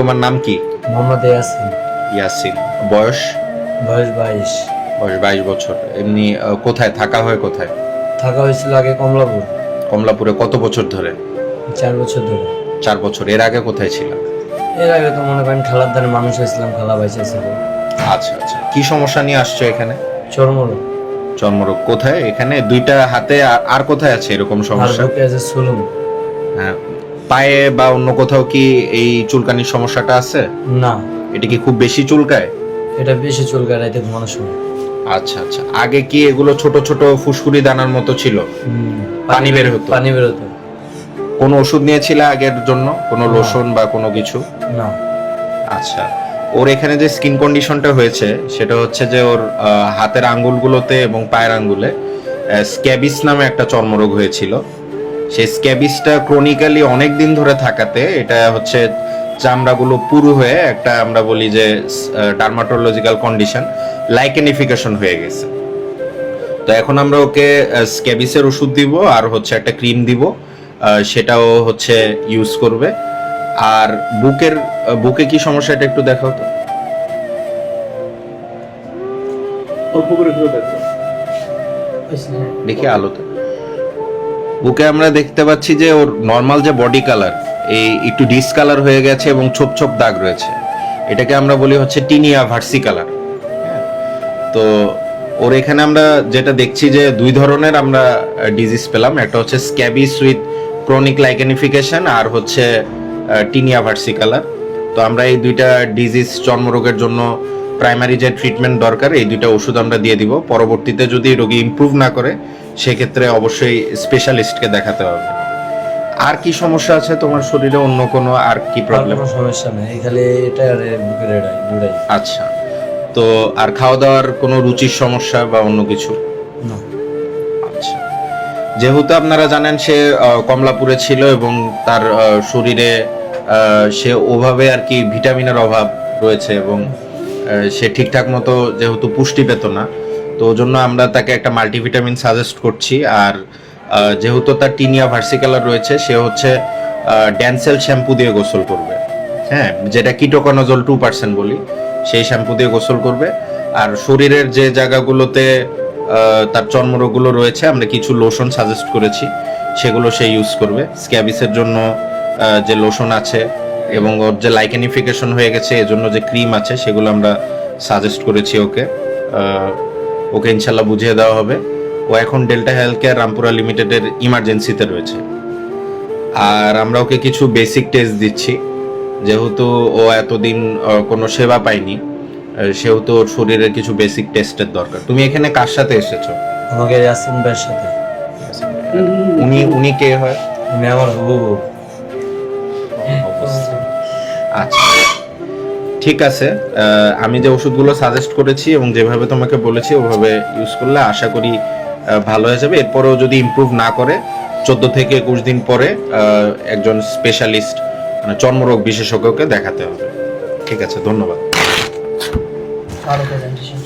তোমার নাম কি? মোহাম্মদ ইয়াসিন। ইয়াসিন। বয়স? বয়স 22। বয়স 22 বছর। এমনি কোথায় থাকা হয়? কোথায় থাকা হয়েছিল আগে কমলাপুর। কমলাপুরে কত বছর ধরে? 4 বছর ধরে। 4 বছর। এর আগে কোথায় ছিল? এর আগে তো মনে করেন খালার দ্বারা মানুষ হয়েছিলাম, খালা বাইচা ছিল। আচ্ছা আচ্ছা, কি সমস্যা নিয়ে আসছো এখানে? চর্মরোগ। চর্মরোগ। কোথায়? এখানে দুইটা হাতে আর কোথায় আছে এরকম আর সমস্যা? বুকে আছে সুলুম। হ্যাঁ, পায়ে বা অন্য কোথাও কি এই চুলকানির সমস্যাটা আছে? না, এটা কি খুব বেশি চুলকায়? এটা বেশি চুলকায় রাইতে ঘুমানোর সময়। আচ্ছা আচ্ছা, আগে কি এগুলো ছোট ছোট ফুসকুড়ি দানার মতো ছিল? পানি বের হতো? পানি বের হতো। কোনো ওষুধ নিয়েছিলে আগের জন্য? কোনো না। লোশন বা কোনো কিছু? না। আচ্ছা, ওর এখানে যে স্কিন কন্ডিশনটা হয়েছে সেটা হচ্ছে যে ওর হাতের আঙ্গুলগুলোতে এবং পায়ের আঙ্গুলে স্ক্যাবিস নামে একটা চর্মরোগ হয়েছিল। সেই স্ক্যাবিসটা ক্রনিক্যালি অনেক দিন ধরে থাকাতে এটা হচ্ছে চামড়াগুলো পুরু হয়ে একটা আমরা বলি যে ডার্মাটোলজিক্যাল কন্ডিশন, লাইকেনিফিকেশন হয়ে গেছে। তো এখন আমরা ওকে স্ক্যাবিসের ওষুধ দিব আর হচ্ছে একটা ক্রিম দিব, সেটাও হচ্ছে ইউজ করবে। আর বুকে কি সমস্যা এটা একটু দেখাও তো। দেখি আলোতে। বুকে আমরা দেখতে পাচ্ছি যে ওর নর্মাল যে বডি কালার এই একটু ডিসকালার হয়ে গেছে এবং ছোপ ছোপ দাগ রয়েছে। এটাকে আমরা বলি হচ্ছে টিনিয়া ভার্সিকালার। তো ওর এখানে আমরা যেটা দেখছি যে দুই ধরনের আমরা ডিজিজ পেলাম, একটা হচ্ছে স্ক্যাবিস উইথ ক্রনিক লাইকেনিফিকেশন আর হচ্ছে টিনিয়া ভার্সিকালার। তো আমরা এই দুইটা ডিজিজ চর্মরোগের জন্য প্রাইমারি যে ট্রিটমেন্ট দরকার এই দুইটা ওষুধ আমরা দিয়ে দিব। পরবর্তীতে যদি রোগী ইমপ্রুভ না করে সেক্ষেত্রে অবশ্যই স্পেশালিস্টকে দেখাতে হবে। আর কি সমস্যা আছে তোমার শরীরে? অন্য কোনো আর কি প্রবলেম? কোনো সমস্যা নেই, খালি এটা আর বুকের এটাই দুটাই। আচ্ছা, তো আর খাওয়া দাওয়ার কোনো রুচির সমস্যা বা অন্য কিছু? না। আচ্ছা, যেহেতু আপনারা জানেন সে কমলাপুরে ছিল এবং তার শরীরে সে ওভাবে আর কি ভিটামিনের অভাব রয়েছে এবং সে ঠিকঠাক মতো যেহেতু পুষ্টি পেত না, তো ওই জন্য আমরা তাকে একটা মাল্টিভিটামিন সাজেস্ট করছি। আর যেহেতু তার টিনিয়া ভার্সিকালার রয়েছে সে হচ্ছে ড্যান্সেল শ্যাম্পু দিয়ে গোসল করবে। হ্যাঁ, যেটা কিটোকোনাজল 2% বলি, সেই শ্যাম্পু দিয়ে গোসল করবে। আর শরীরের যে জায়গাগুলোতে তার চর্মরোগগুলো রয়েছে আমরা কিছু লোশন সাজেস্ট করেছি, সেগুলো সে ইউজ করবে। স্ক্যাবিসের জন্য যে লোশন আছে এবং ওর যে লাইকেনিফিকেশন হয়ে গেছে এজন্য যে ক্রিম আছে সেগুলো আমরা সাজেস্ট করেছি ওকে। ওকে ইনশাল্লাহ বুঝিয়ে দেওয়া হবে। ও এখন ডেল্টা হেলথ কেয়ার রামপুরা লিমিটেডের ইমার্জেন্সিতে রয়েছে। আর আমরা ওকে কিছু বেসিক টেস্ট দিচ্ছি, যেহেতু ও এতদিন কোনো সেবা পায়নি সেহেতু ওর শরীরের কিছু বেসিক টেস্টের দরকার। তুমি এখানে কার সাথে এসেছো? আমাকে ইয়াসিন ভাইয়ের সাথে। উনি কে হয়? উনি আমার হবু বউ। আচ্ছা, ঠিক আছে। আমি যে ওষুধগুলো সাজেস্ট করেছি এবং যেভাবে তোমাকে বলেছি ওভাবে ইউজ করলে আশা করি ভালো হয়ে যাবে। এরপরেও যদি ইমপ্রুভ না করে 14 থেকে 21 দিন পরে একজন স্পেশালিস্ট মানে চর্মরোগ বিশেষজ্ঞকে দেখাতে হবে। ঠিক আছে, ধন্যবাদ।